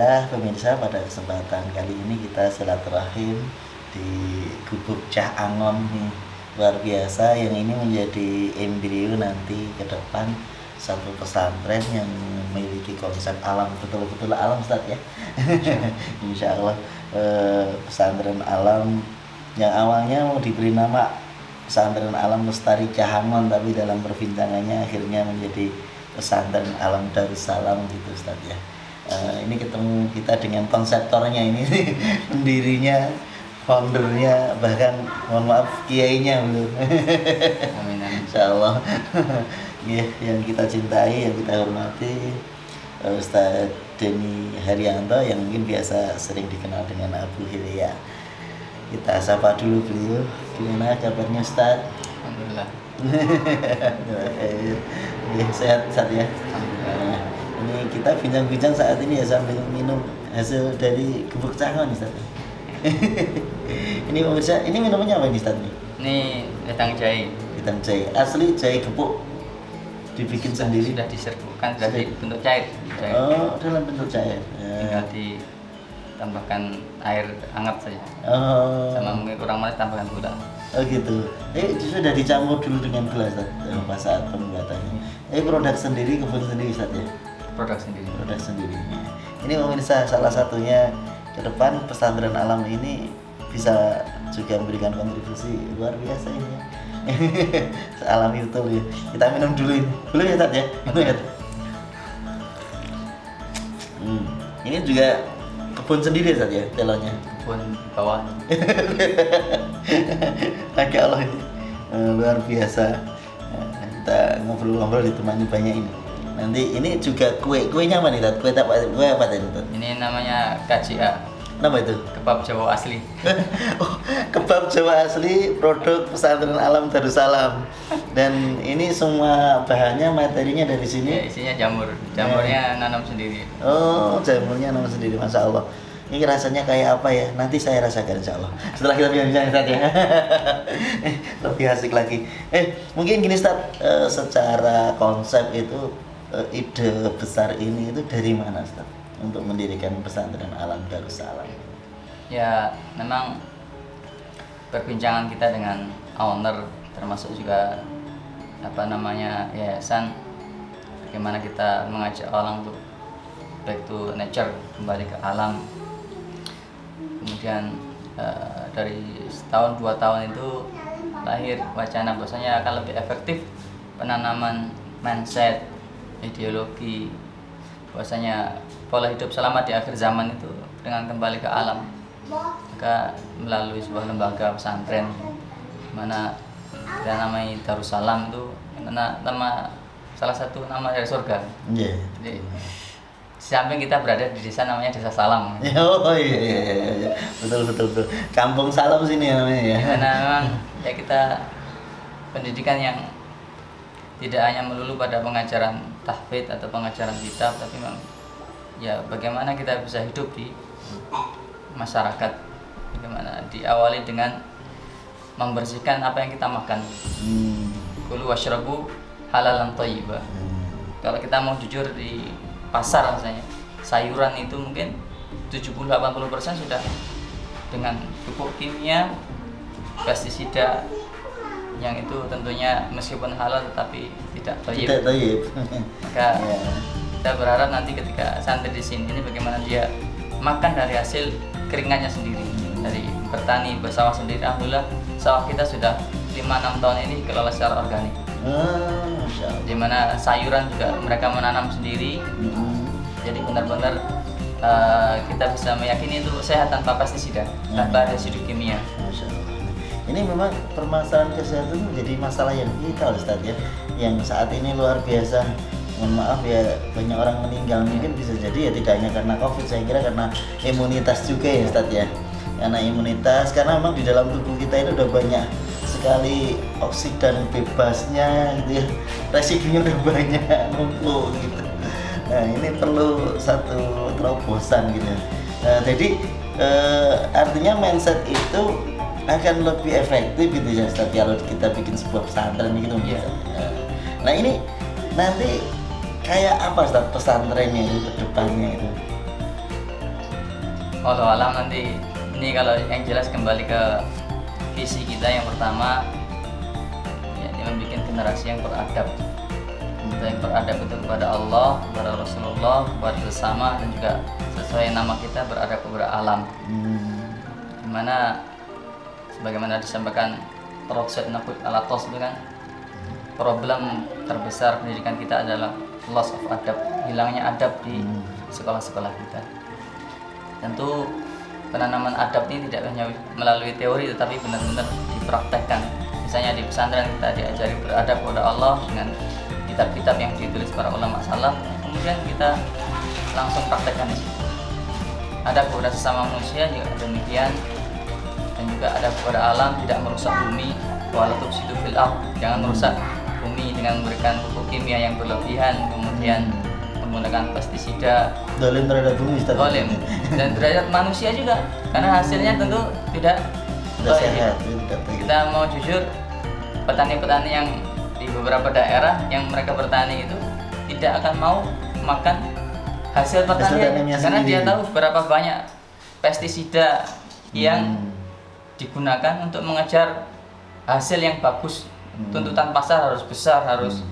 Alhamdulillah pemirsa, pada kesempatan kali ini kita silaturahim di Gubuk Cah Angon nih. Luar biasa, yang ini menjadi embrio nanti ke depan satu pesantren yang memiliki konsep alam, betul-betul alam Ustaz ya. Insya Allah pesantren alam yang awalnya mau diberi nama pesantren alam Lestari Cah Angon, tapi dalam perbincangannya akhirnya menjadi pesantren alam Darussalam gitu Ustaz ya. Ini ketemu kita dengan konseptornya ini pendirinya, foundernya, bahkan mohon maaf kiainya belum. Amin. Insyaallah. Ya, yang kita cintai, yang kita hormati, Ustaz Denny Haryanto yang mungkin biasa sering dikenal dengan Abu Hilya. Kita sapa dulu beliau. Gimana kabarnya Ustaz? Alhamdulillah. Ya, sehat ya. Ini kita bincang-bincang saat ini ya sambil minum hasil dari Gubuk Cah Angon Ustaz. Ini pemirsa, ini minumnya apa ini Ustaz? Ini wedang jahe. Wedang jahe, asli jahe gepuk, dibikin sendiri. Sudah diserbukan, sudah dibentuk cair. Oh, dalam bentuk cair. Tinggal ditambahkan air hangat saja. Oh. Sama mungkin kurang manis tambahkan gula. Oh gitu. Sudah dicampur dulu dengan gula Ustaz pas saat pembuatannya. Produk sendiri, kebun sendiri Ustaz ya. Produk sendiri. Produk sendiri. Ini pemirsa, salah satunya ke depan pesantren alam ini bisa juga memberikan kontribusi luar biasa ini ya. Alami betul ya. Kita minum dulu ini. Boleh ya Tat ya? Minum ya. Ini juga kebun sendiri Tat ya, telonnya. Kebun bawah. Masya Allah ini luar biasa. Kita ngobrol-ngobrol ditemani banyak ini. Nanti ini juga kuenya apa nih Tat? Kue apa tadi Tat? Ini namanya KJA. Apa itu? Kebab Jawa asli. Oh, kebab Jawa asli, produk pesantren alam Darussalam. Dan ini semua bahannya, materinya dari sini. Ya, isinya jamur. Jamurnya nanam sendiri. Oh, jamurnya nanam sendiri, Masya Allah. Ini rasanya kayak apa ya? Nanti saya rasakan Insya Allah. Setelah kita bincang Ustaz ya. Lebih asik lagi. Mungkin gini Ustaz, secara konsep itu ide besar ini itu dari mana Ustaz? Untuk mendirikan pesantren alam Darussalam. Ya, memang perbincangan kita dengan owner, termasuk juga yayasan, bagaimana kita mengajak orang untuk back to nature, kembali ke alam. Kemudian dari setahun 2 tahun itu lahir wacana bahwasanya akan lebih efektif penanaman mindset, ideologi bahwasanya pola hidup selamat di akhir zaman itu dengan kembali ke alam, maka melalui sebuah lembaga pesantren mana kita namai Darussalam itu nama salah satu nama dari surga. Yeah. Jadi samping kita berada di desa namanya Desa Salam. Oh iya. Betul. Kampung Salam sini namanya ya. Karena memang ya kita pendidikan yang tidak hanya melulu pada pengajaran tahfidz atau pengajaran kitab, tapi memang ya bagaimana kita bisa hidup di masyarakat, bagaimana diawali dengan membersihkan apa yang kita makan. Kulu washrabu halalan thayyibah. Kalau kita mau jujur di pasar misalnya, sayuran itu mungkin 70-80% sudah dengan pupuk kimia, pestisida, yang itu tentunya meskipun halal tetapi tidak thayyib. Tidak thayyib. Maka kita berharap nanti ketika santri di sini ini bagaimana dia makan dari hasil keringannya sendiri, dari bertani bersawah sendiri. Alhamdulillah sawah kita sudah 5-6 tahun ini kelola secara organik. Di mana sayuran juga mereka menanam sendiri. Jadi benar-benar kita bisa meyakini itu sehat tanpa pestisida, tanpa residu kimia. Ini memang permasalahan kesehatan menjadi masalah yang vital Ustaz ya, yang saat ini luar biasa. Mohon maaf ya, banyak orang meninggal, mungkin bisa jadi ya tidak hanya karena COVID, saya kira karena imunitas juga ya Ustaz ya. Karena imunitas, karena memang di dalam tubuh kita ini udah banyak sekali oksidan bebasnya gitu ya, residunya udah banyak numpuk gitu. Nah ini perlu satu terobosan gitu. Jadi artinya mindset itu akan lebih efektif gitu ya Ustaz kalau kita bikin sebuah pesantren gitu ya. Nah ini nanti kayak apa Ustaz pesantrennya itu ke depannya itu? Walau alam nanti ini kalau yang jelas kembali ke visi kita yang pertama, ya, dia membuat generasi yang beradab. Kita yang beradab itu kepada Allah, kepada Rasulullah, kepada sesama, dan juga sesuai nama kita beradab kepada alam. Dimana sebagaimana disampaikan Prof. Syed Naqib Al-Atas itu kan, problem terbesar pendidikan kita adalah loss of adab, hilangnya adab di sekolah-sekolah kita. Tentu penanaman adab ini tidak hanya melalui teori tetapi benar-benar dipraktekkan. Misalnya di pesantren kita diajari beradab kepada Allah dengan kitab-kitab yang ditulis para ulama salaf, kemudian kita langsung praktekkan di situ. Adab kepada sesama manusia juga demikian, dan juga adab kepada alam, tidak merusak bumi, wala tufsidu fil ardh, jangan merusak bumi dengan memberikan pupuk kimia yang berlebihan, kemudian menggunakan pestisida, dolim terhadap bumi, Ustaz. dolim, dan terhadap manusia juga, karena hasilnya tentu tidak sehat. Kita mau jujur, petani-petani yang di beberapa daerah yang mereka bertani itu tidak akan mau makan hasil pertanian karena dia tahu berapa banyak pestisida yang digunakan untuk mengejar hasil yang bagus. Tuntutan pasar harus besar, harus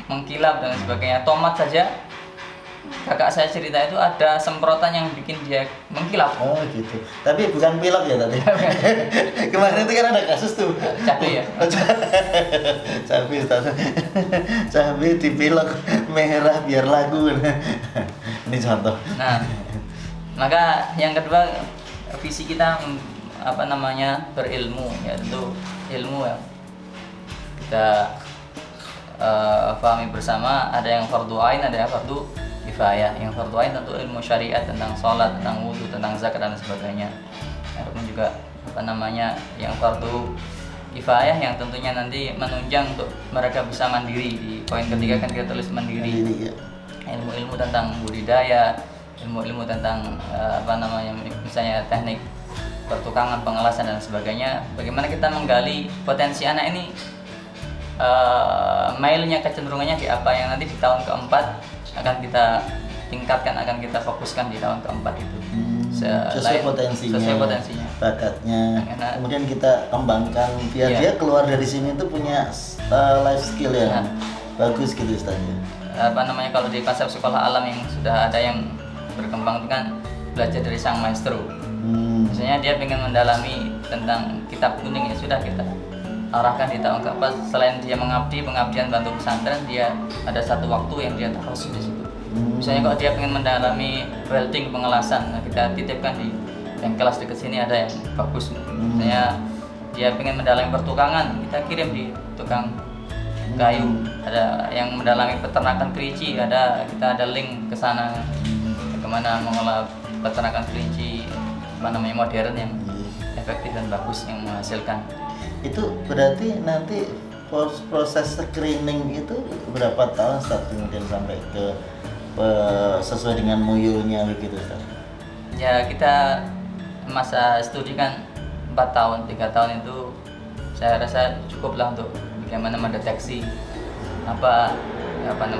mengkilap dan sebagainya. Tomat saja, kakak saya cerita itu ada semprotan yang bikin dia mengkilap. Oh gitu. Tapi bukan pilek ya tadi. Kemarin itu kan ada kasus tuh. Cabai ya. Cabai, Ustaz. Cabai dipilek merah biar lagu. Ini contoh. Nah, maka yang kedua, visi kita berilmu, ya tentu ilmu yang kita pahami bersama. Ada yang fardu ain, ada yang fardu kifayah. Yang fardu ain tentu ilmu syariat tentang sholat, tentang wudhu, tentang zakat dan sebagainya. Ataupun juga yang fardu kifayah yang tentunya nanti menunjang untuk mereka bisa mandiri. Di poin ketiga kan kita tulis mandiri. Ilmu-ilmu tentang budidaya, ilmu-ilmu tentang misalnya teknik pertukangan, pengelasan dan sebagainya. Bagaimana kita menggali potensi anak ini, mailnya, kecenderungannya di apa yang nanti di tahun keempat akan kita tingkatkan, akan kita fokuskan di tahun keempat itu. Sesuai potensinya, bakatnya. Kemudian kita kembangkan biar dia keluar dari sini itu punya life skill yang bagus gitu, Ustaz. Kalau di konsep sekolah alam yang sudah ada yang berkembang itu kan belajar dari sang maestro. Misalnya dia ingin mendalami tentang kitab kuning, ya sudah kita arahkan di tahun keempat. Selain dia pengabdian bantu pesantren, dia ada satu waktu yang dia taruh di situ. Misalnya kalau dia ingin mendalami welding, pengelasan, nah kita titipkan di yang kelas dekat sini ada yang bagus. Misalnya dia ingin mendalami pertukangan, kita kirim di tukang kayu. Ada yang mendalami peternakan kelinci, kita ada link ke sana bagaimana mengolah peternakan kelinci modern yang efektif dan bagus yang menghasilkan. Itu berarti nanti proses screening itu berapa tahun Ustaz, kemudian sampai ke sesuai dengan muyulnya begitu, Ustaz? Ya, kita masa studi kan 4 tahun, 3 tahun itu saya rasa cukup lah untuk bagaimana mendeteksi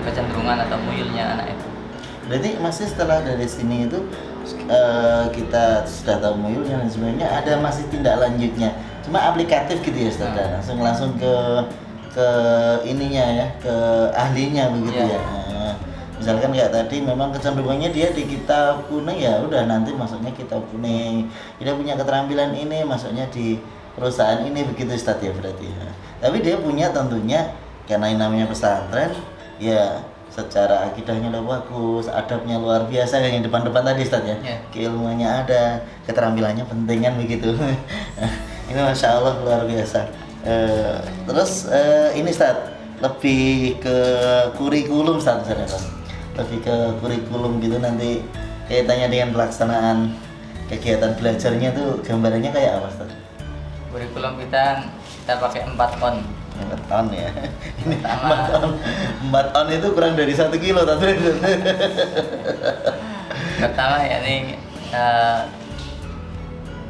kecenderungan atau muyulnya anak itu. Berarti masih setelah dari sini itu kita sudah tahu muyulnya dan sebenarnya ada masih tindak lanjutnya, cuma aplikatif gitu ya, Ustaz. Langsung ke ininya ya, ke ahlinya begitu ya. Misalkan kayak tadi memang kecenderungannya dia di kitab kuning, ya udah nanti masuknya kitab kuning. Dia punya keterampilan ini masuknya di perusahaan ini begitu, Ustaz ya berarti. Tapi dia punya tentunya karena ini namanya pesantren, ya secara akidahnya udah bagus, adabnya luar biasa yang depan-depan tadi, Ustaz ya. Keilmuannya ada, keterampilannya penting kan begitu. Ini Masya Allah luar biasa. Terus ini Ustaz, lebih ke kurikulum, Ustaz. Lebih ke kurikulum gitu, nanti kaitannya dengan pelaksanaan kegiatan belajarnya tuh gambarannya kayak apa, Ustaz? Kurikulum kita pakai 4 on. 4 ton ya. Ini 4 ton itu kurang dari 1 kilo tadi. Pertama yakni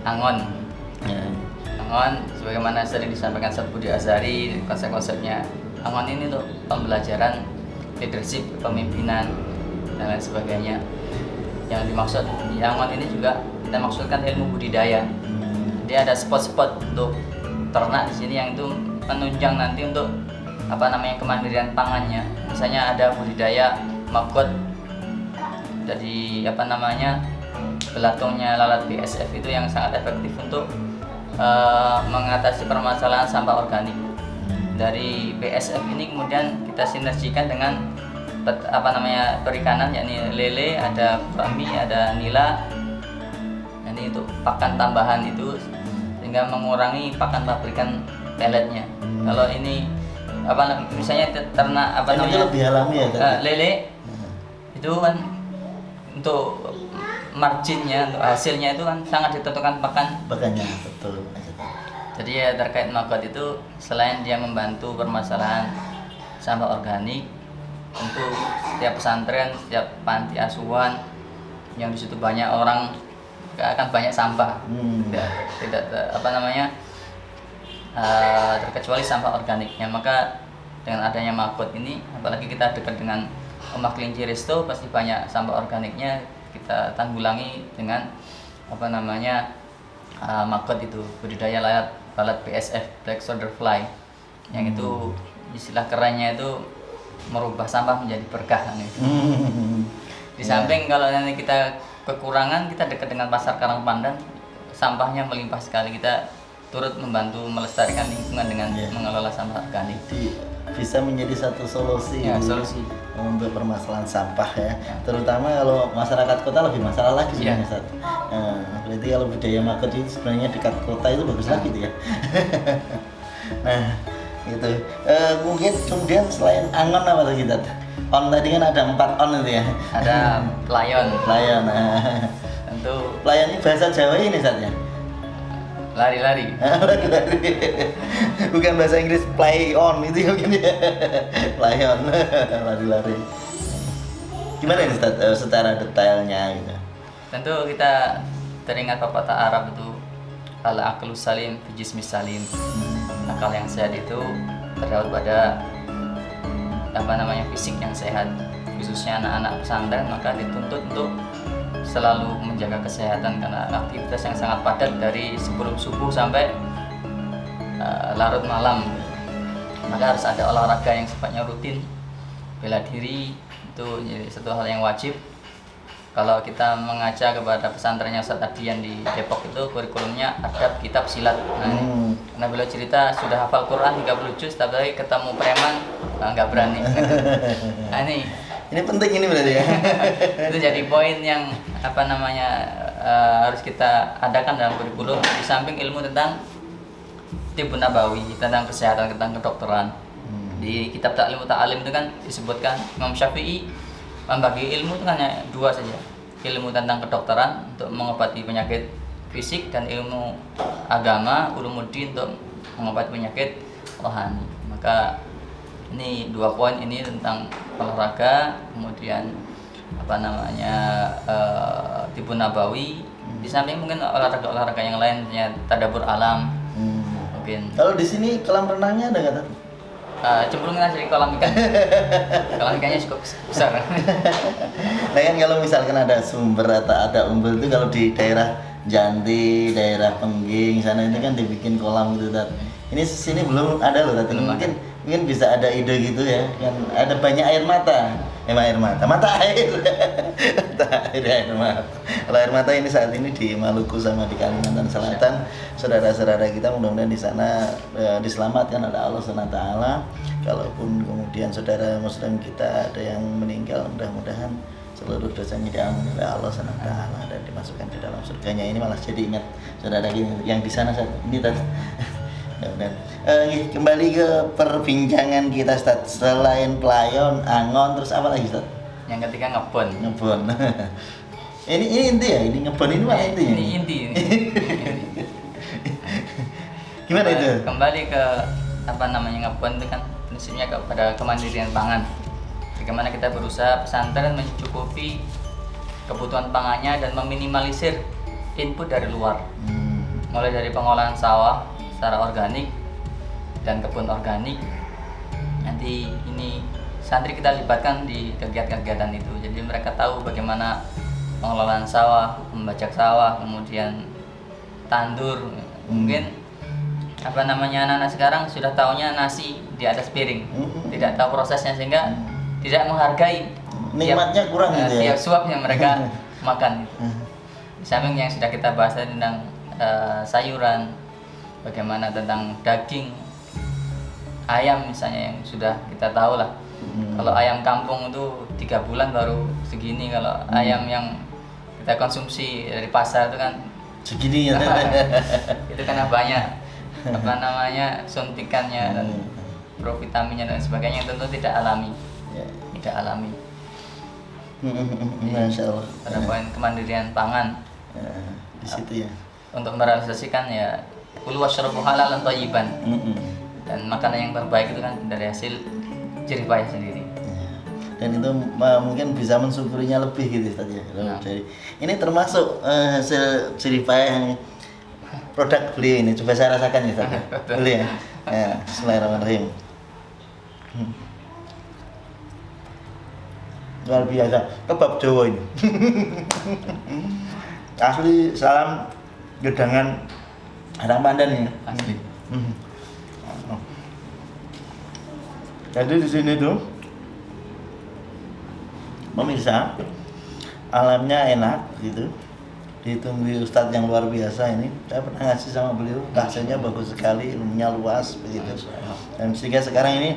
angon. Angon sebagaimana sering disampaikan Ustaz Budi Azhari, konsep-konsepnya angon ini untuk pembelajaran leadership, kepemimpinan dan lain sebagainya. yang dimaksud di Angon ini juga kita maksudkan ilmu budidaya. Jadi ada spot-spot untuk ternak di sini yang itu menunjang nanti untuk kemandirian pangannya. Misalnya ada budidaya maggot dari belatungnya lalat BSF itu yang sangat efektif untuk mengatasi permasalahan sampah organik. Dari BSF ini kemudian kita sinergikan dengan perikanan, yakni lele, ada gurami, ada nila. Ini untuk pakan tambahan itu sehingga mengurangi pakan pabrikan peletnya. Kalau ini misalnya ternak itu lebih alami ya kan? Lele itu kan untuk marginnya, untuk hasilnya itu kan sangat ditentukan pakannya, betul. Jadi ya terkait maggot itu selain dia membantu permasalahan sampah organik, tentu setiap pesantren, setiap panti asuhan yang di situ banyak orang akan banyak sampah. Tidak terkecuali sampah organiknya. Maka dengan adanya maggot ini, apalagi kita dekat dengan Omah Kelinci Resto, pasti banyak sampah organiknya kita tanggulangi dengan maggot itu, budidaya lalat BSF, Black Soldier Fly, yang itu istilah kerennya itu merubah sampah menjadi berkah gitu. Di samping kalau nanti kita kekurangan, kita dekat dengan pasar Karangpandan, sampahnya melimpah sekali, kita turut membantu melestarikan lingkungan dengan mengelola sampah organik. Jadi bisa menjadi satu solusi untuk permasalahan sampah ya. Terutama kalau masyarakat kota lebih masalah lagi sebenarnya Ustaz. Berarti kalau budaya maggot itu sebenarnya dekat kota itu bagus lagi gitu ya. Nah, gitu. Mungkin kemudian selain Angon apa lagi Ustaz? On tadi kan ada 4 on itu ya. Ada playon. Playon. Tentu playon ini bahasa Jawa ini Ustaz ya. Lari-lari. Bukan bahasa Inggris play on itu mungkin ya. Playon, lari-lari. Gimana ini Ustaz secara detailnya gitu? Tentu kita teringat pepatah Arab itu al-aqlu salim fi jismi salim. Akal yang sehat itu terdapat pada fisik yang sehat. Khususnya anak-anak pesantren maka dituntut untuk selalu menjaga kesehatan karena aktivitas yang sangat padat dari sebelum subuh sampai larut malam. Maka harus ada olahraga yang sifatnya rutin. Bela diri itu jadi satu hal yang wajib. Kalau kita mengaca kepada pesantrennya Ustaz Adian di Depok itu kurikulumnya adab kitab silat. Karena beliau cerita sudah hafal Quran 30 juz tapi ketemu preman nggak berani. Nah, ini penting ini berarti ya. Itu jadi poin yang harus kita adakan dalam kurikulum. Di samping ilmu tentang Tibbun Nabawi, tentang kesehatan, tentang kedokteran. Di kitab Ta'lim Ta'alim itu kan disebutkan Imam Syafi'i membagi ilmu itu hanya 2 saja. Ilmu tentang kedokteran untuk mengobati penyakit fisik dan ilmu agama ulumuddin untuk mengobati penyakit rohani. Maka ini 2 poin ini tentang olahraga, kemudian Tibbun Nabawi. Di samping mungkin olahraga yang lain, misalnya tadabbur alam. Mungkin. Kalau di sini kolam renangnya ada nggak? Cemplungin aja di kolam ikan. Kolam ikannya cukup besar. Nah kan kalau misalkan ada sumber atau ada umbul itu kalau di daerah Janti, daerah Pengging sana itu kan dibikin kolam gitu Tat. Ini sini belum ada loh Tat. Mungkin bisa ada ide gitu ya. Kan ada banyak air mata. Mata air. Air mata. Kalau air mata ini saat ini di Maluku sama di Kalimantan Selatan, saudara-saudara kita mudah-mudahan di sana diselamatkan oleh Allah SWT. Kalaupun kemudian saudara muslim kita ada yang meninggal, mudah-mudahan seluruh dosanya diampuni oleh Allah SWT dan dimasukkan ke dalam surganya. Ini malah jadi ingat saudara yang di sana saat ini tadi. Kembali ke perbincangan kita Ustaz. Selain playon, angon, terus apa lagi Ustaz? Yang ketiga ngebon. Ini inti ya, ini ngebon ini mana inti? Ini inti. Gimana itu? Kembali ke ngebon itu kan prinsipnya kepada kemandirian pangan. Bagaimana kita berusaha pesantren mencukupi kebutuhan pangannya dan meminimalisir input dari luar. Mulai dari pengolahan sawah secara organik dan kebun organik. Nanti ini santri kita libatkan di kegiatan-kegiatan itu. Jadi mereka tahu bagaimana pengelolaan sawah, membajak sawah, kemudian tandur. Mungkin apa namanya anak-anak sekarang sudah taunya nasi di atas piring, tidak tahu prosesnya sehingga tidak menghargai Nikmatnya kurang gitu ya. tiap suap yang mereka makan. Di samping yang sudah kita bahas tadi tentang sayuran, bagaimana tentang daging, ayam misalnya yang sudah kita tahu lah. Kalau ayam kampung itu 3 bulan baru segini, kalau ayam yang kita konsumsi dari pasar itu kan Segini ya. itu karena banyak apa namanya suntikannya dan provitaminnya dan sebagainya, yang tentu tidak alami. Ya. Tidak alami. Masya Allah. Pada poin kemandirian pangan, Ya, di situ ya. untuk merealisasikan ya kulu wasyrabu halalan thayyiban, dan makanan yang terbaik itu kan dari hasil jerih payah sendiri. Ya. Dan itu mungkin bisa mensyukurinya lebih gitu Ustaz ya. Kalau Nah. dari ini termasuk hasil jerih payah yang produk beliau ini. Coba saya rasakan ya Ustaz ya. Boleh ya? Ya, bismillahirrahmanirrahim. Luar biasa, kebab Jawa ini. Asli salam gedangan Harang Pandan ini. Asli. Jadi di sini tuh pemirsa, alamnya enak gitu. Ditemui Ustadz yang luar biasa ini. Saya pernah ngasih sama beliau, tahsinya bagus sekali, ilmunya luas begitu. Dan sehingga sekarang ini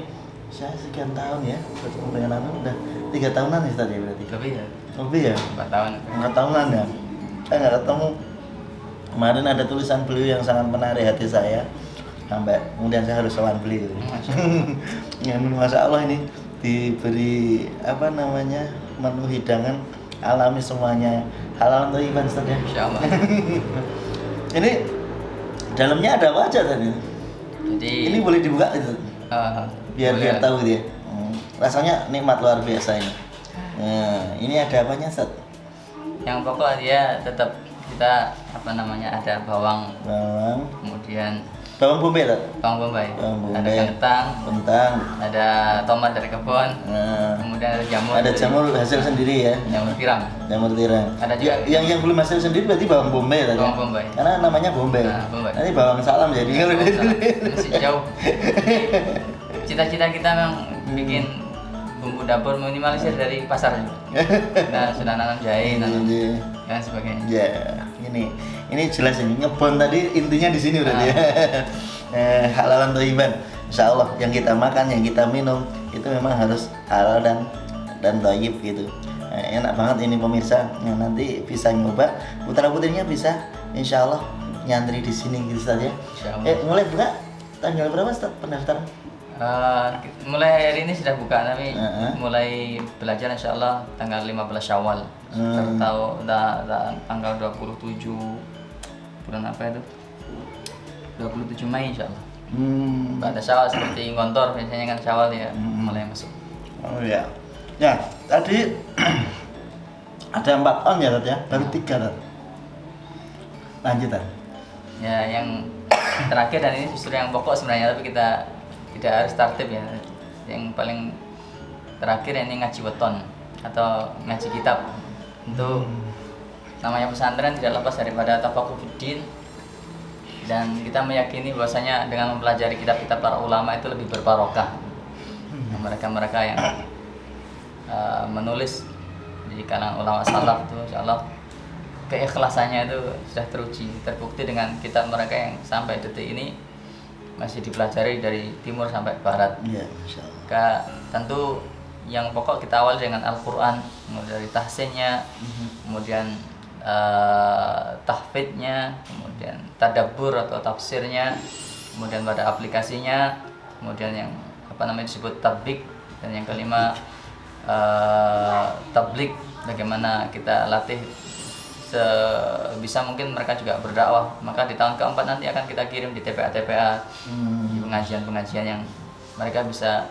saya sekian tahun ya bertemu dengan anak, udah 3 tahunan nih Ustadz ya berarti. Lebih ya, Lebih ya? 4 tahun. 4 tahunan ya. Saya nggak ketemu. Kemarin ada tulisan beliau yang sangat menarik hati saya, sampai kemudian saya harus sowan beliau. Ya, Masya Allah ini diberi apa namanya menu hidangan alami semuanya, halal thayyiban Ustaz ya. Insyaallah. Ini dalamnya ada apa aja tadi? Jadi Ini boleh dibuka itu, biar boleh. tahu dia. Rasanya nikmat luar biasa ini. Nah, ini ada apanya Ustaz? Yang pokok dia tetap kita apa namanya ada bawang, Bawang, kemudian bawang bombay Ustaz? bawang bombay, Bawang ada bombay. kentang, Kentang. ada tomat dari kebun, Nah, kemudian ada jamur. ada dari- jamur hasil sendiri ya. jamur tiram. Jamur tiram. Ada juga- yang belum hasil sendiri berarti bawang bombay tadi. Bawang bombay. Karena namanya bombay. Nah, bombay. Nanti bawang salam jadi. Masih jauh. Cita-cita kita memang bikin bumbu dapur minimalisir dari pasar juga. Kita sudah nanam jahe, nanam Iya. dan sebagainya. Ya, ini jelas ini ngebon tadi intinya di sini berarti ya. Halalan thayyiban. Insya Allah yang kita makan, yang kita minum itu memang harus halal dan thayyib gitu. Enak banget ini pemirsa. Nah, nanti bisa nyoba, putra putrinya bisa insya Allah nyantri di sini gitu Ustaz ya. Insya Allah. Mulai buka tanggal berapa Ustaz pendaftaran? Mulai hari ini sudah buka, tapi Heeh. mulai belajar insya Allah tanggal 15 Syawal. Atau tanggal 27 bulan apa itu? 27 Mei insya Allah. Ada Syawal seperti Ngontor biasanya kan Syawal ya mulai masuk. Oh ya. Ya, tadi ada 4 on ya Tat ya, baru 3 Tat. Lanjutan. Ya, yang terakhir dan ini justru yang pokok sebenarnya, tapi kita tidak harus tertib ya. Yang paling terakhir ini ngaji weton atau ngaji kitab. Untuk namanya pesantren tidak lepas daripada tafaqquh fiddin, dan kita meyakini bahwasanya dengan mempelajari kitab-kitab para ulama itu lebih berbarokah. Mereka-mereka yang menulis di kalangan ulama salaf itu insyaallah keikhlasannya itu sudah terbukti dengan kitab mereka yang sampai detik ini masih dipelajari dari timur sampai barat. Iya, insyaallah. Tentu yang pokok kita awal dengan Al-Quran, mulai dari tahsinnya, kemudian tahfidnya, kemudian tadabbur atau tafsirnya, kemudian pada aplikasinya, kemudian yang apa namanya disebut tatbik, dan yang kelima tablik, bagaimana kita latih sebisa mungkin mereka juga berdakwah. Maka di tahun keempat nanti akan kita kirim di TPA-TPA, di pengajian-pengajian yang mereka bisa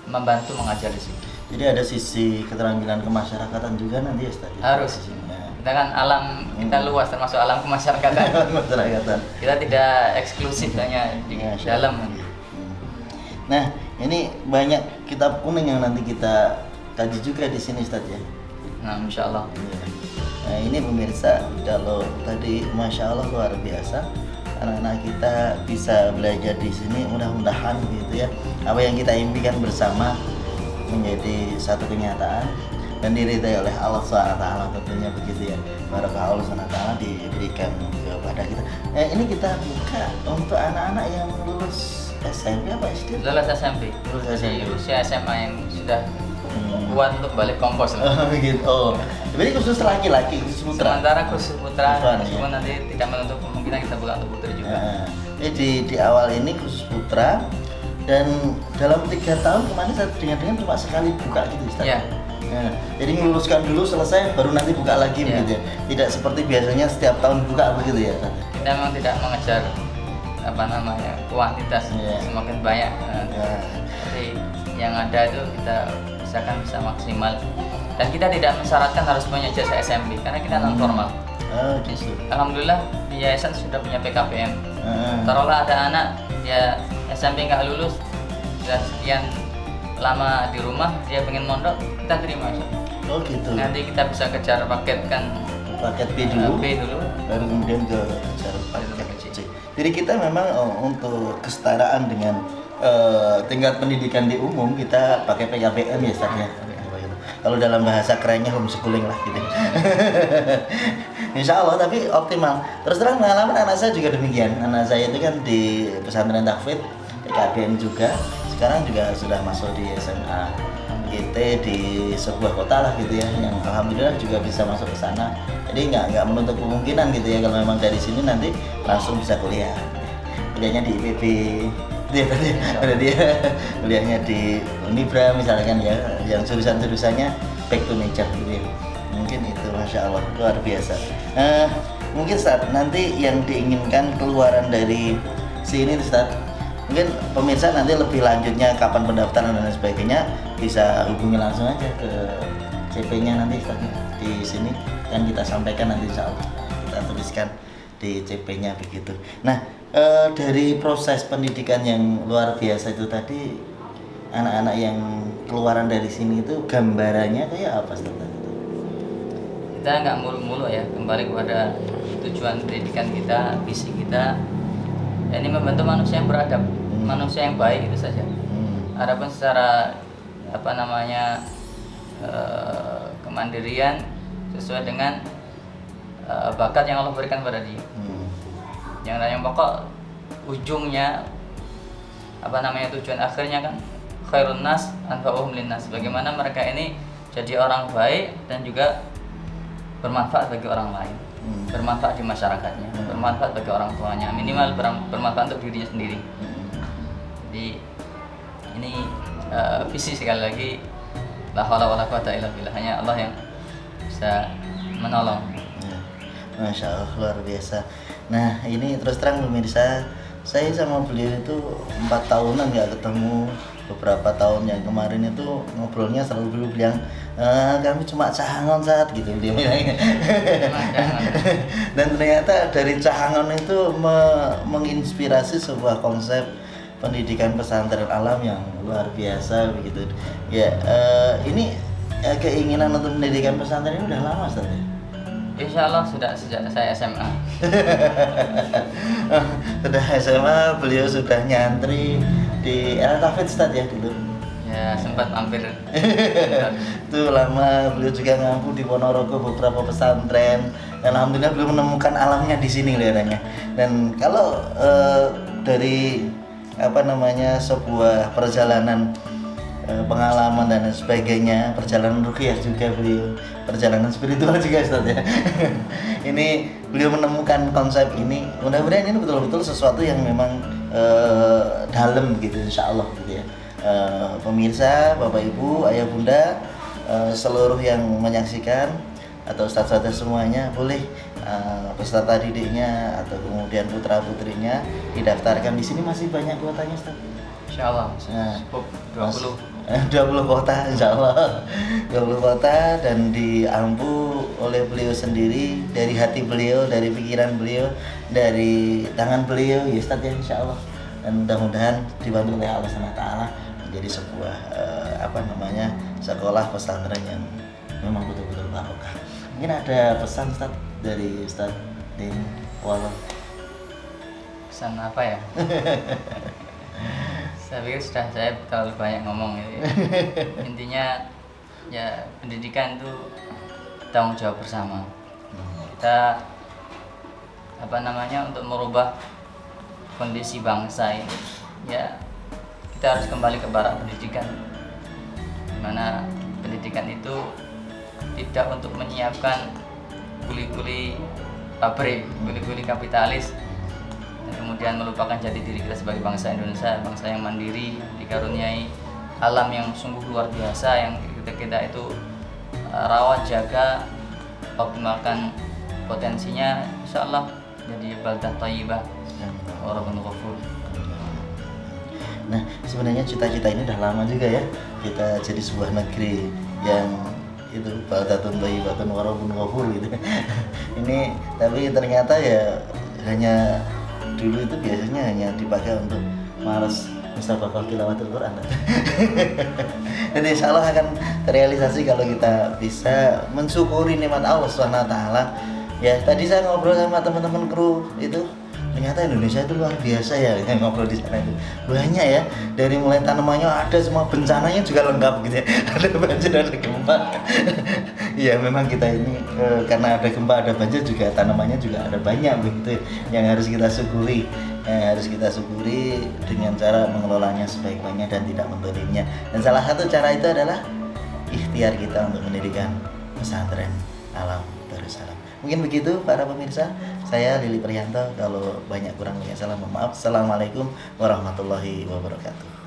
membantu mengajar di sini. Jadi ada sisi keterampilan kemasyarakatan juga nanti ya Ustaz. Harus. Ya. Kita kan alam kita luas, termasuk alam kemasyarakatan. Kemasyarakatan. Kita tidak eksklusif hanya di Ya, Syah. dalam. Nah, ini banyak kitab kuning yang nanti kita kaji juga di sini Ustaz ya. Nah, insya Allah. Iya. Nah ini pemirsa, kalau tadi Masya Allah luar biasa, anak-anak kita bisa belajar di sini, mudah-mudahan gitu ya, apa yang kita impikan bersama menjadi satu kenyataan dan diridai oleh Allah SWT tentunya begitu ya. Barokah Allah SWT diberikan kepada kita. Ini kita buka untuk anak-anak yang lulus SMP apa SD? Lulus SMP. Lulus Jadi SMP. usia SMA yang sudah kuat untuk balik kompos lah. Oh gitu. Oh. Jadi khusus laki-laki, khusus putra. Sementara khusus putra, Putra, meskipun ya. nanti tidak menutup kemungkinan kita buka untuk putri juga. Jadi di awal ini khusus putra, dan dalam 3 tahun kemarin saya dengar cuma sekali buka gitu Ustaz. Iya. Nah, jadi meluluskan dulu selesai baru nanti buka lagi Iya. begitu ya. Tidak seperti biasanya setiap tahun buka begitu ya Ustaz. Kita memang tidak mengejar apa namanya kuantitas, Iya. semakin banyak. Ya. Tapi yang ada itu kita usahakan bisa maksimal. Dan kita tidak mensyaratkan harus punya ijazah SMP karena kita non formal. Oh gitu. Alhamdulillah di yayasan sudah punya PKPM. Ah. Taruhlah ada anak dia SMP nggak lulus, sudah sekian lama di rumah, dia pengen mondok, kita terima. Oh gitu. Nanti kita bisa kejar paket kan Paket B dulu. B dulu. Baru kemudian ke cara paket Paket C. Jadi kita memang untuk kesetaraan dengan tingkat pendidikan di umum kita pakai PKBM ya Ustaz ya. Kalau dalam bahasa kerennya homeschooling lah gitu. Insya Allah tapi optimal. Terus terang pengalaman anak saya juga demikian. Anak saya itu kan di pesantren tahfidz PKBM juga. Sekarang juga sudah masuk di SMA IT di sebuah kota lah gitu ya. Yang alhamdulillah juga bisa masuk ke sana. Jadi nggak menutup kemungkinan gitu ya kalau memang dari sini nanti langsung bisa kuliah. Kuliahnya di IPB. Dia tadi ada dia kuliahnya di Unibra misalkan ya, yang jurusannya back to nature gitu ya. Mungkin itu Masya Allah luar biasa. Mungkin Ustaz nanti yang diinginkan keluaran dari sini Ustaz, mungkin pemirsa nanti lebih lanjutnya kapan pendaftaran dan lain sebagainya bisa hubungi langsung aja ke CP-nya nanti Ustaz di sini dan kita sampaikan nanti Insya Allah kita tuliskan di CP-nya begitu. Nah dari proses pendidikan yang luar biasa itu tadi, anak-anak yang keluaran dari sini itu gambarannya kayak apa Ustaz? Kita nggak mulu-mulu ya, kembali kepada tujuan pendidikan kita, visi kita. Ya, ini membantu manusia yang beradab, manusia yang baik itu saja. Adapun secara apa namanya kemandirian sesuai dengan bakat yang Allah berikan pada dia. Yang pokok ujungnya apa namanya tujuan akhirnya kan khairun nas anfa'uhum linnas. Bagaimana mereka ini jadi orang baik dan juga bermanfaat bagi orang lain, bermanfaat di masyarakatnya, bermanfaat bagi orang tuanya, minimal bermanfaat untuk dirinya sendiri. Jadi ini visi sekali lagi, la haula wala quwata illa billah, hanya Allah yang bisa menolong. Masya Allah luar biasa. Nah ini terus terang pemirsa, saya sama beliau itu 4 tahunan nggak ketemu. Beberapa tahun yang kemarin itu ngobrolnya selalu beliau bilang kami cuma cahangon saat gitu dia bilangnya. Dan ternyata dari cahangon itu menginspirasi sebuah konsep pendidikan pesantren alam yang luar biasa begitu ya. Ini keinginan untuk pendidikan pesantren ini udah lama Ustaz ya? Insya Allah sudah sejak saya SMA. Sudah SMA, beliau sudah nyantri di tahfidz Ustaz ya dulu. Ya sempat mampir. Itu lama beliau juga ngampu di Ponorogo beberapa pesantren. Dan alhamdulillah beliau menemukan alamnya di sini kelihatannya. Dan kalau dari apa namanya sebuah perjalanan pengalaman dan sebagainya, perjalanan ruqyah juga beliau, perjalanan spiritual juga Ustaz ya. Ini beliau menemukan konsep ini, mudah-mudahan ini betul-betul sesuatu yang memang dalam gitu Insya Allah gitu ya. Pemirsa, Bapak Ibu, Ayah Bunda, seluruh yang menyaksikan atau ustaz-ustaz semuanya boleh peserta didiknya atau kemudian putra-putrinya didaftarkan di sini, masih banyak kuotanya Ustaz. Insya Allah cukup 20 kota Insya Allah 20 kota dan diampu oleh beliau sendiri, dari hati beliau, dari pikiran beliau, dari tangan beliau ya Ustaz ya Insya Allah. Dan mudah-mudahan dibantu oleh Allah SWT menjadi sebuah sekolah pesantren yang memang betul-betul barokah. Mungkin ada pesan Ustaz dari Ustaz Denny Walau. Pesan apa ya? Saya pikir sudah saya terlalu banyak ngomong gitu ya. Intinya ya pendidikan itu tanggung jawab bersama. Kita untuk merubah kondisi bangsa ini ya kita harus kembali ke barak pendidikan, mana pendidikan itu tidak untuk menyiapkan kuli-kuli pabrik, kuli-kuli kapitalis, dan kemudian melupakan jati diri kita sebagai bangsa Indonesia, bangsa yang mandiri, dikaruniai alam yang sungguh luar biasa yang kita itu rawat, jaga, optimalkan potensinya, insya Allah jadi baldah thayyibah wa rabbun ghafur. Nah, sebenarnya cita-cita ini udah lama juga ya, kita jadi sebuah negeri yang itu baldatun thayyibatun wa rabbun ghafur gitu. Ini tapi ternyata ya hanya dulu itu biasanya hanya dipakai untuk malas mustabaqah tilawatul Quran. Dan insya Allah akan terrealisasi kalau kita bisa mensyukuri nikmat Allah Subhanahu wa taala. Ya, tadi saya ngobrol sama teman-teman kru itu, ternyata Indonesia itu luar biasa ya, yang ngobrol di sana itu banyak ya, dari mulai tanamannya ada, semua bencananya juga lengkap gitu ya. Ada banjir, ada gempa. Ya memang kita ini karena ada gempa, ada banjir juga, tanamannya juga ada banyak begitu yang harus kita syukuri. Harus kita syukuri dengan cara mengelolanya sebaik-baiknya dan tidak mendolimnya. Dan salah satu cara itu adalah ikhtiar kita untuk mendirikan pesantren Alam Darussalam. Mungkin begitu para pemirsa. Saya Lili Priyanto. Kalau banyak kurang banyak salah mohon maaf. Assalamualaikum warahmatullahi wabarakatuh.